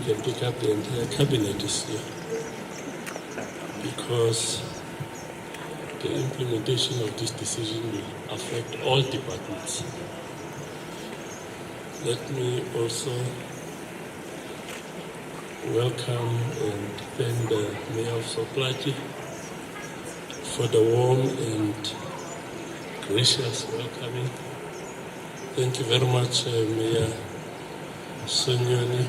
can pick up the entire cabinet is here, because the implementation of this decision will affect all departments. Let me also welcome and thank the Mayor of Soplati for the warm and gracious welcoming. Thank you very much, Mayor Sonyoni,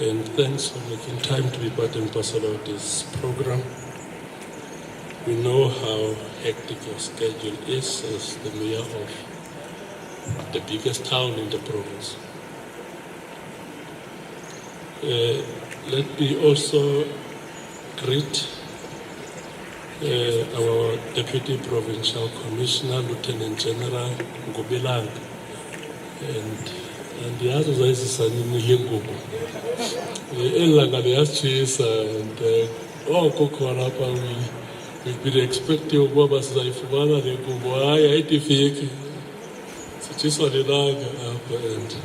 and thanks for making time to be part and parcel of this program. We know how hectic your schedule is as the mayor of the biggest town in the province. Let me also greet our Deputy Provincial Commissioner, Lieutenant General Ngubilang, and the others is Sanini Yengubu. And we've been expecting Baba Saifumana Yengubu, and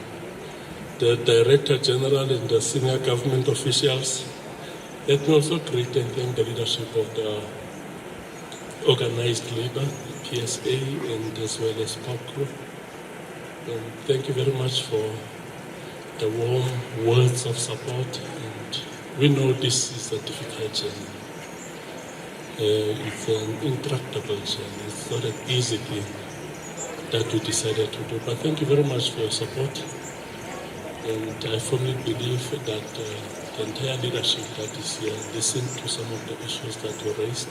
the Director General and the senior government officials. Let me also greet and thank the leadership of the organized labor, PSA, and as well as POPCO. And thank you very much for the warm words of support. And we know this is a difficult journey. It's an intractable journey. It's not an easy thing that we decided to do. But thank you very much for your support. And I firmly believe that the entire leadership that is here listened to some of the issues that were raised,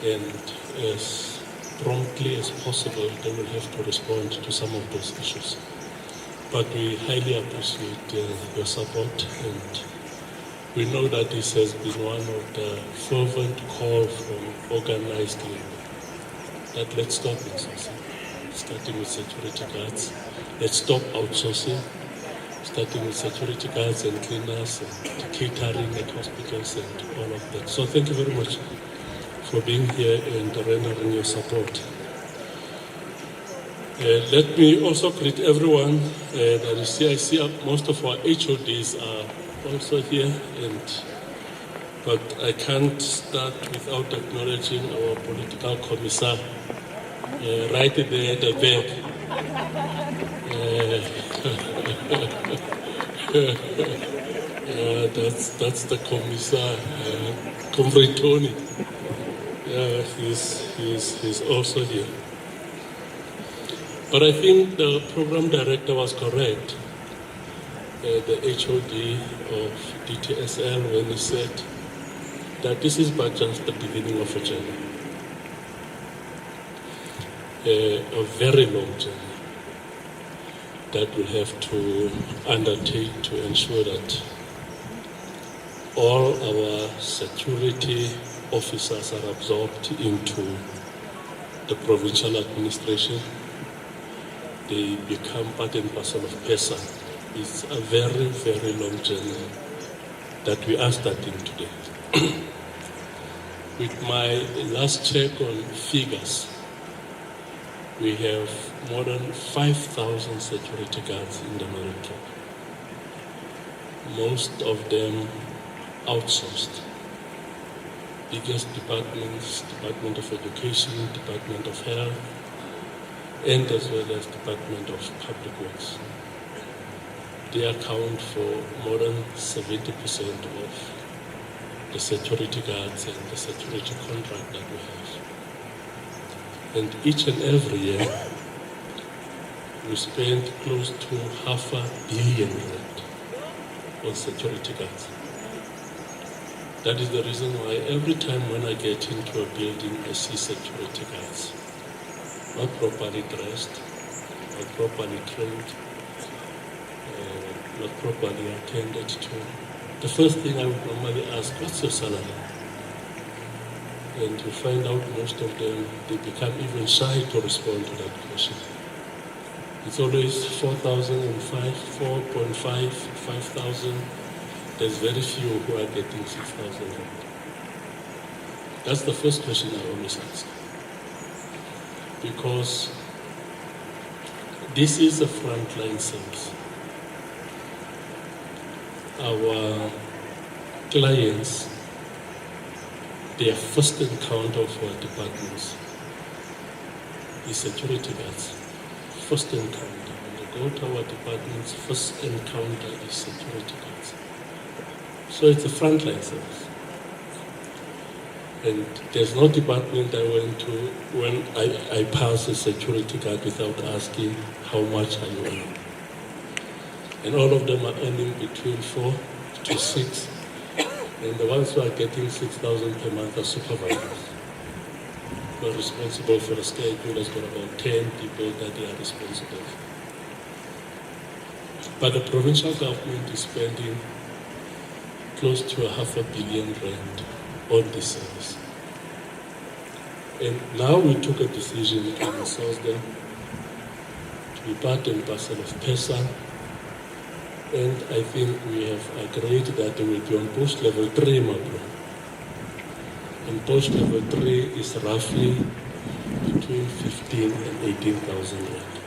and as promptly as possible they will have to respond to some of those issues. But we highly appreciate your support, and we know that this has been one of the fervent calls from organized labor, that let's stop insourcing, starting with security guards. Let's stop outsourcing, starting with security guards and cleaners and catering at hospitals and all of that. So thank you very much for being here and rendering your support. Let me also greet everyone that is here. I see most of our HODs are also here, but I can't start without acknowledging our political commissar right there at the back. That's the commissar, Comrade Tony. He's also here. But I think the program director was correct, the HOD of DTSL, when he said that this is but just the beginning of a journey, a very long journey that we'll have to undertake to ensure that all our security officers are absorbed into the provincial administration. They become part and parcel of PESA. It's a very, very long journey that we are starting today. With my last check on figures, we have more than 5,000 security guards in the military. Most of them outsourced. Biggest departments, Department of Education, Department of Health, and as well as Department of Public Works. They account for more than 70% of the security guards and the security contract that we have. And each and every year, we spend close to R500 million on security guards. That is the reason why every time when I get into a building, I see security guards. Not properly dressed, not properly trained, not properly attended to. The first thing I would normally ask, what's your salary? And you find out most of them, they become even shy to respond to that question. It's always 4,005, 4.5, 5,000. There's very few who are getting 6,000. That's the first question I always ask. Because this is a frontline service. our clients, their first encounter of our departments is security guards. First encounter. When they go to our departments, first encounter is security guards. So it's a frontline service. And there's no department I went to when I passed a security guard without asking how much are you earning. And all of them are earning between 4 to 6. And the ones who are getting 6,000 per month are supervisors. Who are responsible for a schedule. There's got about 10 people that they are responsible for. But the provincial government is spending close to R500 million on this service. And now we took a decision to insource them to be part and parcel of PESA. And I think we have agreed that they will be on post level 3 model. And post level 3 is roughly between 15 and 18,000 rand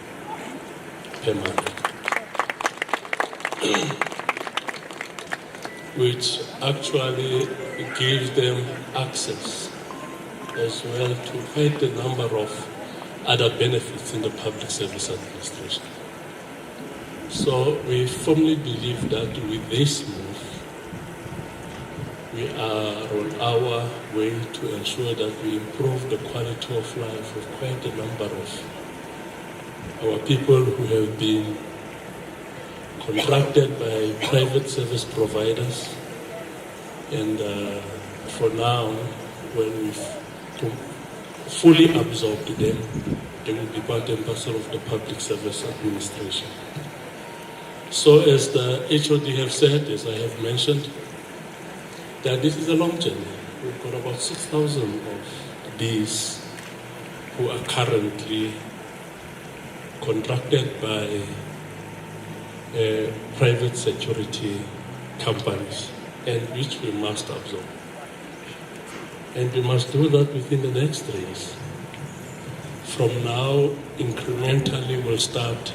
per month. Which actually gives them access as well to quite a number of other benefits in the public service administration. So we firmly believe that with this move, we are on our way to ensure that we improve the quality of life of quite a number of our people who have been contracted by private service providers. And for now, when we've fully absorbed them, they will be part and parcel of the public service administration. So as the HOD have said, as I have mentioned, that this is a long journey. We've got about 6,000 of these who are currently contracted by private security companies, and which we must absorb. And we must do that within the next 3 years. From now, incrementally, we'll start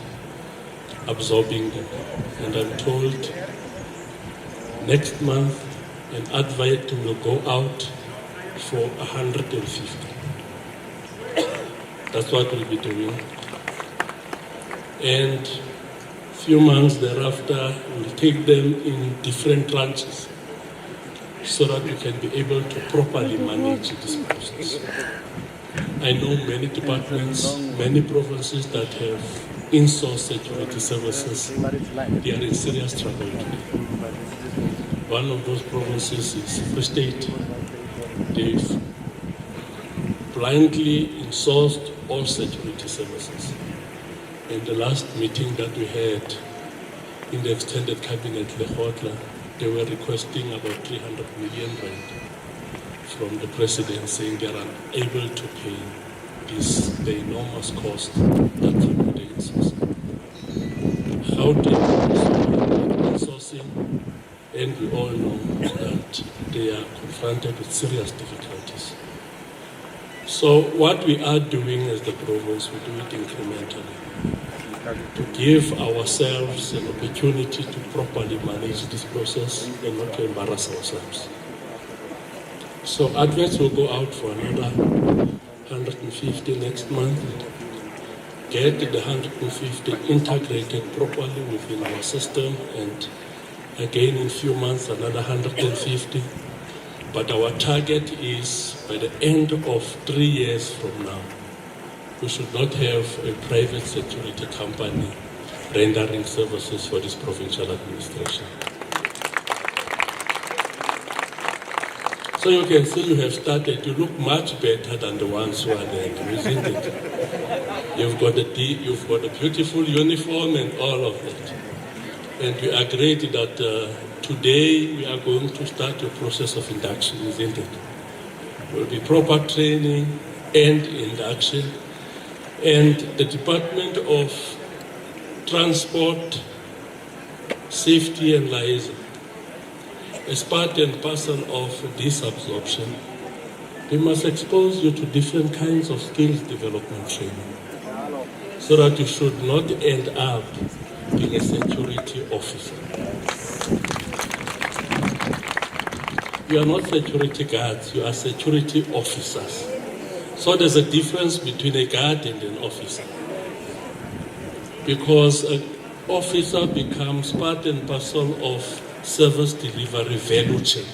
absorbing them. And I'm told next month an advert will go out for 150. That's what we'll be doing. And few months thereafter, we'll take them in different tranches so that we can be able to properly manage this process. I know many departments, many provinces that have in-source security services, they are in serious trouble today. One of those provinces is Free State. They've blindly in-sourced all security services. In the last meeting that we had in the extended cabinet, Lekgotla, they were requesting about 300 million rand from the president, saying they are unable to pay the enormous cost that came with the insourcing. How do you insourcing? And we all know that they are confronted with serious difficulties. So what we are doing as the province, we do it incrementally, to give ourselves an opportunity to properly manage this process and not to embarrass ourselves. So adverts will go out for another 150 next month, get the 150 integrated properly within our system, and again in a few months another 150. But our target is by the end of 3 years from now, we should not have a private security company rendering services for this provincial administration. So you can see you have started to look much better than the ones who are there, isn't it? You've got a beautiful uniform and all of that. And we agreed that today we are going to start a process of induction, isn't it? There will be proper training and induction. And the Department of Transport, Safety and Liaison, as part and parcel of this absorption, they must expose you to different kinds of skills development training so that you should not end up being a security officer. You are not security guards, you are security officers. So there's a difference between a guard and an officer. Because an officer becomes part and parcel of service delivery value chain.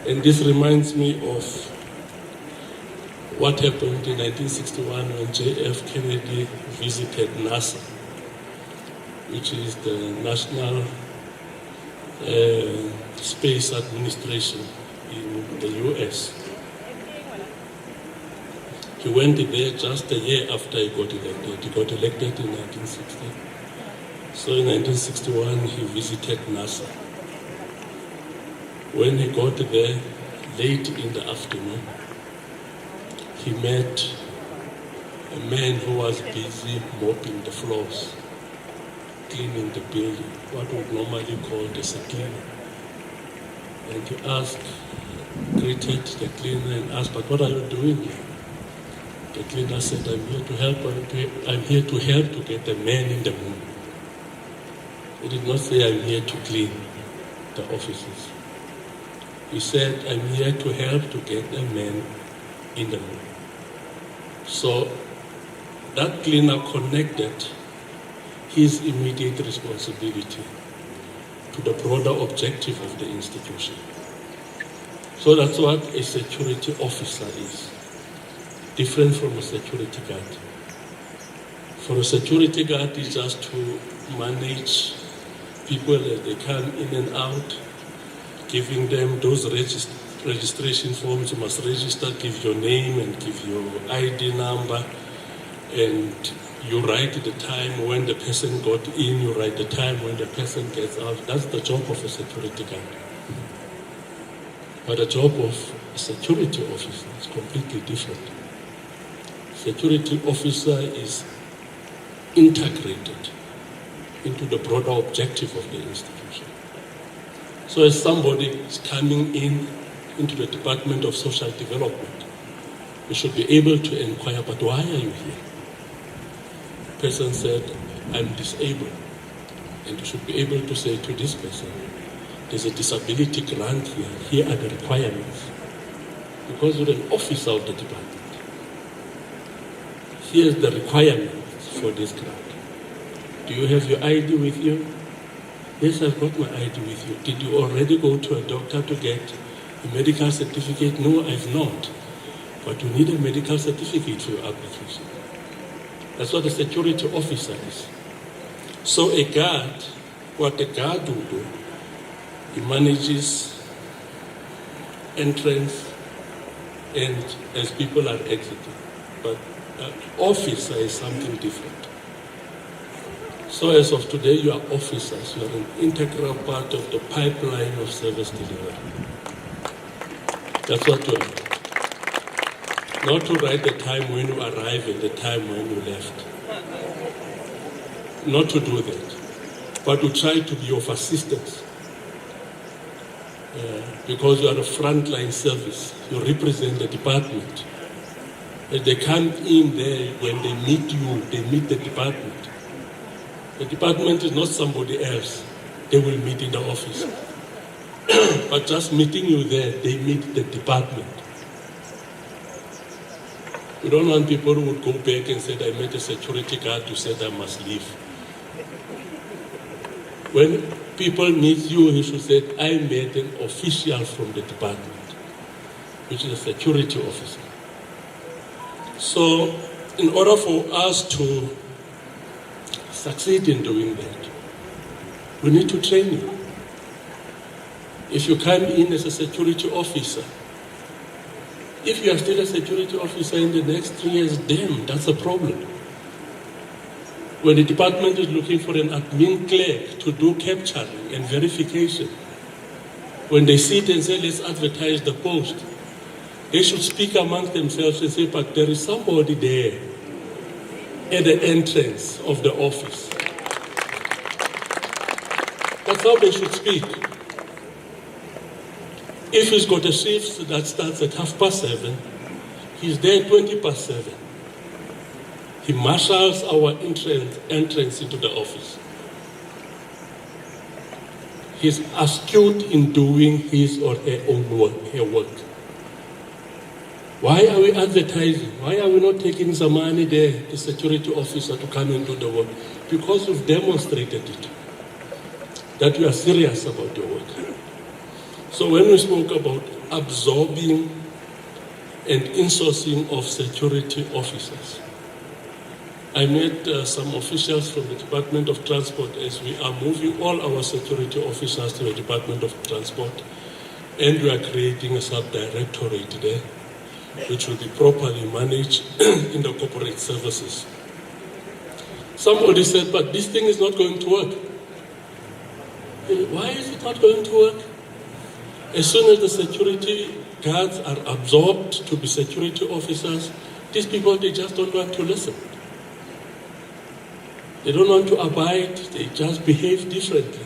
And this reminds me of what happened in 1961 when J.F. Kennedy visited NASA, which is the National Space Administration in the US. He went there just a year after he got elected. He got elected in 1960. So in 1961, he visited NASA. When he got there, late in the afternoon, he met a man who was busy mopping the floors, cleaning the building, what we normally call the cleaner. And he greeted the cleaner and asked, "But what are you doing here?" The cleaner said, I'm here to help to get the man in the moon. He did not say, I'm here to clean the offices. He said, I'm here to help to get the man in the moon. So that cleaner connected his immediate responsibility to the broader objective of the institution. So that's what a security officer is, different from a security guard. For a security guard, it's just to manage people as they come in and out, giving them those registration forms. You must register, give your name and give your ID number, and you write the time when the person got in, you write the time when the person gets out. That's the job of a security guard. But the job of a security officer is completely different. Security officer is integrated into the broader objective of the institution. So as somebody is coming into the Department of Social Development, we should be able to inquire, but why are you here? Person said, I'm disabled. And you should be able to say to this person, there's a disability grant here. Here are the requirements. Because you're an officer of the department. Here's the requirements for this grant. Do you have your ID with you? Yes, I've got my ID with you. Did you already go to a doctor to get a medical certificate? No, I've not. But you need a medical certificate for your application. That's what a security officer is. So a guard, what a guard will do, he manages entrance and as people are exiting. But an officer is something different. So as of today, you are officers. You are an integral part of the pipeline of service delivery. That's what you are. Not to write the time when you arrive and the time when you left. Not to do that. But to try to be of assistance. Because you are a frontline service. You represent the department. As they come in there, when they meet you, they meet the department. The department is not somebody else. They will meet in the office. But just meeting you there, they meet the department. We don't want people who would go back and say, I met a security guard who said I must leave. When people meet you, you should say, I met an official from the department, which is a security officer. So, in order for us to succeed in doing that, we need to train you. If you come in as a security officer, if you are still a security officer in the next 3 years, damn, that's a problem. When the department is looking for an admin clerk to do capturing and verification, when they sit and say, let's advertise the post, they should speak amongst themselves and say, but there is somebody there at the entrance of the office. That's how they should speak. If he's got a shift that starts at 7:30, he's there 7:20. He marshals our entrance into the office. He's astute in doing his or her own work. Why are we advertising? Why are we not taking some money there, the security officer, to come and do the work? Because we've demonstrated it, that we are serious about your work. So when we spoke about absorbing and insourcing of security officers, I met some officials from the Department of Transport as we are moving all our security officers to the Department of Transport, and we are creating a sub-directorate there, which will be properly managed in the corporate services. Somebody said, but this thing is not going to work. Why is it not going to work? As soon as the security guards are absorbed to be security officers, these people, they just don't want to listen. They don't want to abide, they just behave differently.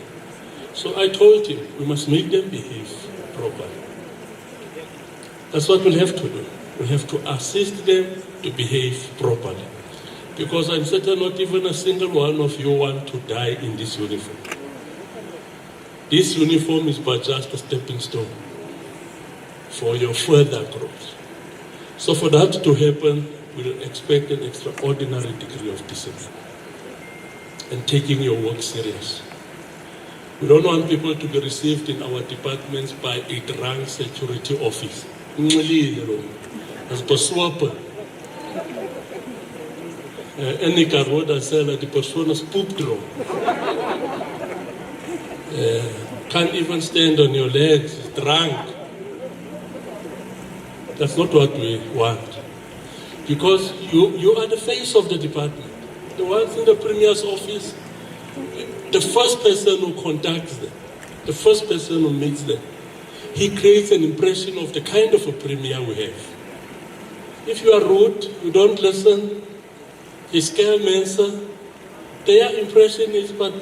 So I told him, we must make them behave properly. That's what we'll have to do. We have to assist them to behave properly. Because I'm certain not even a single one of you want to die in this uniform. This uniform is but just a stepping stone for your further growth. So for that to happen, we'll expect an extraordinary degree of discipline and taking your work serious. We don't want people to be received in our departments by a drunk security office. As per swapper. Any carwoda sell the person's poop drone. Can't even stand on your legs, drunk. That's not what we want. Because you are the face of the department. The ones in the Premier's office, the first person who contacts them, the first person who meets them, he creates an impression of the kind of a Premier we have. If you are rude, you don't listen, you scare Mensa, their impression is, but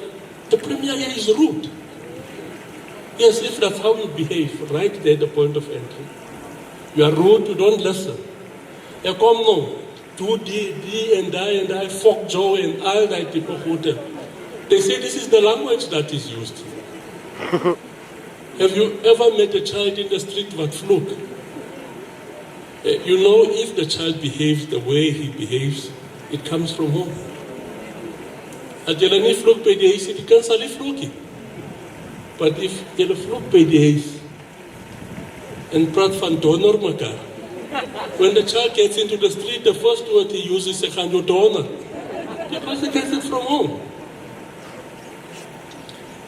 the Premier here is rude. Yes, if that's how you behave, right there at the point of entry. You are rude, you don't listen. You come no, do and I, fuck Joe and all that people who they say this is the language that is used. Have you ever met a child in the street that fluke? You know, if the child behaves the way he behaves, it comes from home. Ajelani fluke by the it can sali fluky. But if the fluke by the and prat van donor makar, when the child gets into the street, the first word he uses is a donor. Because he gets it from home.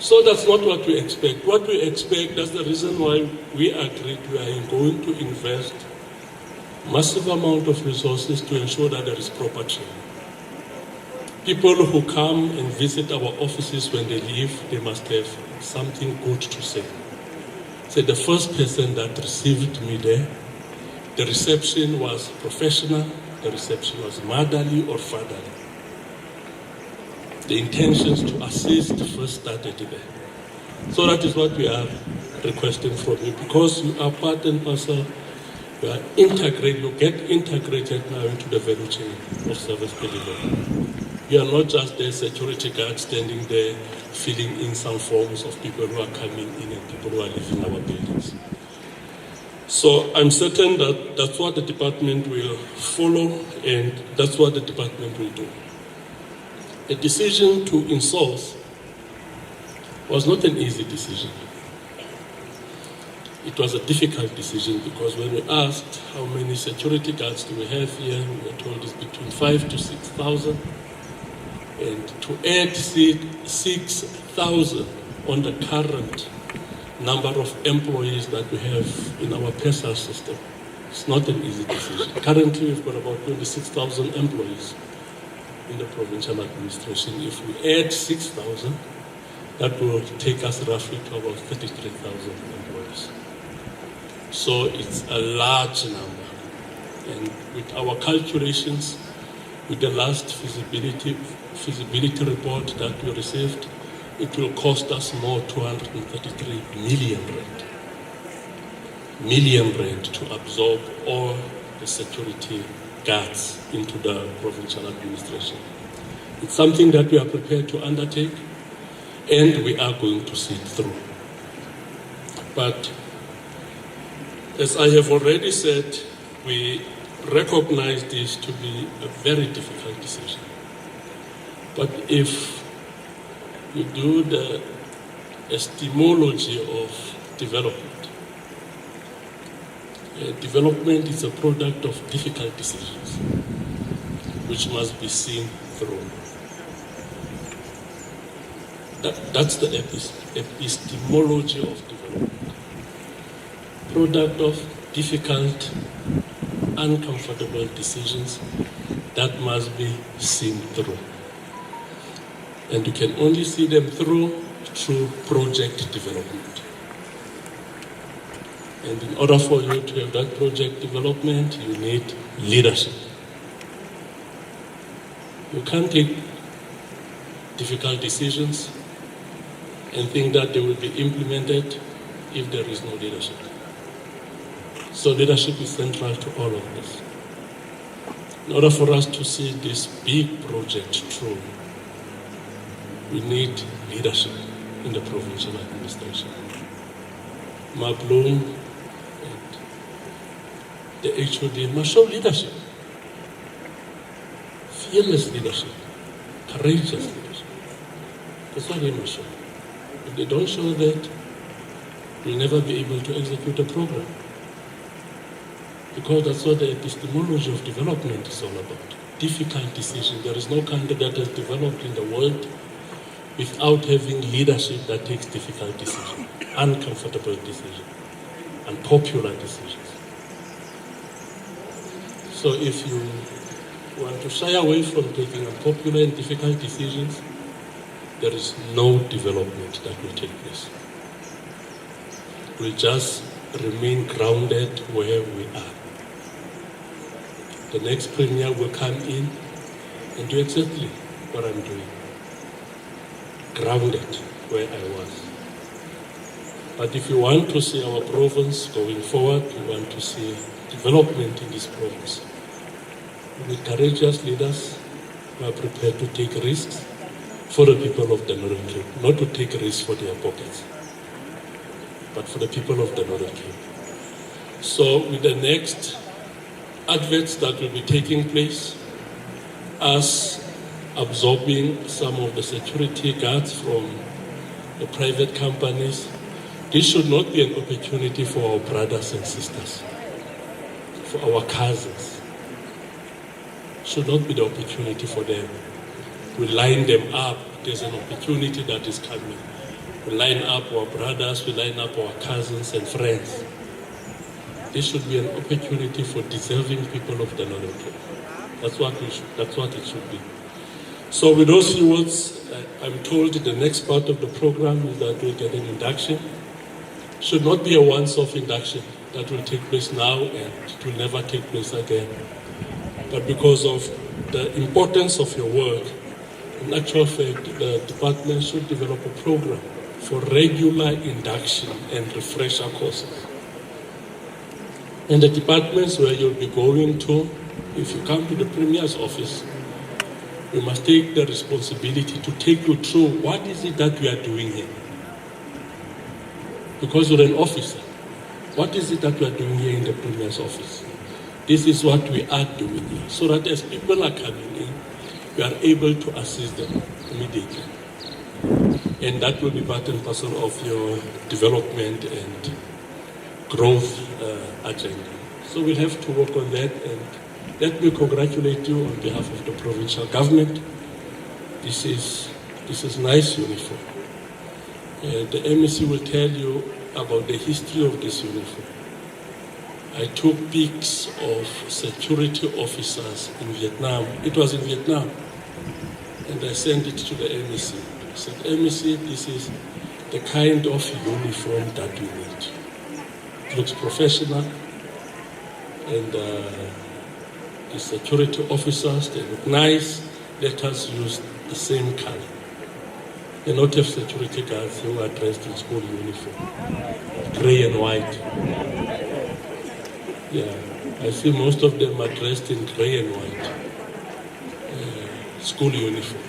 So that's not what we expect. What we expect, that's the reason why we agreed we are going to invest massive amount of resources to ensure that there is proper training. People who come and visit our offices when they leave, they must have something good to say. So the first person that received me there, the reception was professional, the reception was motherly or fatherly. The intentions to assist first started there. So that is what we are requesting from you, because you are part and parcel, you are integrated, you get integrated now into the value chain of service delivery. You are not just the security guard standing there filling in some forms of people who are coming in and people who are leaving our buildings. So I'm certain that that's what the department will follow and that's what the department will do. The decision to insource was not an easy decision. It was a difficult decision because when we asked how many security guards do we have here, we were told it's between 5,000 to 6,000. And to add 6,000 on the current number of employees that we have in our PESA system, it's not an easy decision. Currently, we've got about 26,000 employees in the provincial administration. If we add 6,000, that will take us roughly to about 33,000 employees. So it's a large number. And with our calculations, with the last feasibility report that we received, it will cost us more 233 million rand to absorb all the security guards into the provincial administration. It's something that we are prepared to undertake and we are going to see it through. But as I have already said, we recognize this to be a very difficult decision. But if you do the epistemology of development, development is a product of difficult decisions, which must be seen through. That's the epistemology of development. Product of difficult, uncomfortable decisions that must be seen through. And you can only see them through project development. And in order for you to have that project development, you need leadership. You can't take difficult decisions and think that they will be implemented if there is no leadership. So leadership is central to all of this. In order for us to see this big project through, we need leadership in the provincial administration. Mabloom and the HOD must show leadership, fearless leadership, courageous leadership. That's what they must show. If they don't show that, we'll never be able to execute a program. Because that's what the epistemology of development is all about. Difficult decisions. There is no country that has developed in the world without having leadership that takes difficult decisions, uncomfortable decisions, unpopular decisions. So if you want to shy away from taking unpopular and difficult decisions, there is no development that will take place. We'll just remain grounded where we are. The next premier will come in and do exactly what I'm doing. Grounded where I was. But if you want to see our province going forward, we want to see development in this province. We need courageous leaders who are prepared to take risks for the people of the Northern Cape, not to take risks for their pockets, but for the people of the Northern Cape. So with the next adverts that will be taking place, us absorbing some of the security guards from the private companies, this should not be an opportunity for our brothers and sisters, for our cousins. Should not be the opportunity for them. We line them up. There's an opportunity that is coming. We line up our brothers, we line up our cousins and friends. This should be an opportunity for deserving people of the Northern Cape. That's what it should be. So with those few words, I'm told the next part of the program is that we'll get an induction. Should not be a once-off induction that will take place now and it will never take place again. But because of the importance of your work, in actual fact, the department should develop a program for regular induction and refresher courses. And the departments where you'll be going to, if you come to the Premier's office, we must take the responsibility to take you through what is it that we are doing here. Because you're an officer, what is it that we are doing here in the Premier's office? This is what we are doing here, so that as people are coming in, we are able to assist them immediately. And that will be part and parcel of your development and growth agenda. So we'll have to work on that, and let me congratulate you on behalf of the provincial government. This is nice uniform. The MEC will tell you about the history of this uniform. I took pics of security officers in Vietnam. It was in Vietnam. And I sent it to the MEC. I said, MEC, this is the kind of uniform that we need. It looks professional. And the security officers, they look nice. Let us use the same color. And not have security guards who are dressed in school uniform, gray and white. Yeah, I see most of them are dressed in gray and white, school uniform.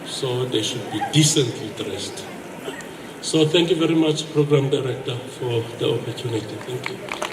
So they should be decently dressed. So thank you very much, Program Director, for the opportunity. Thank you.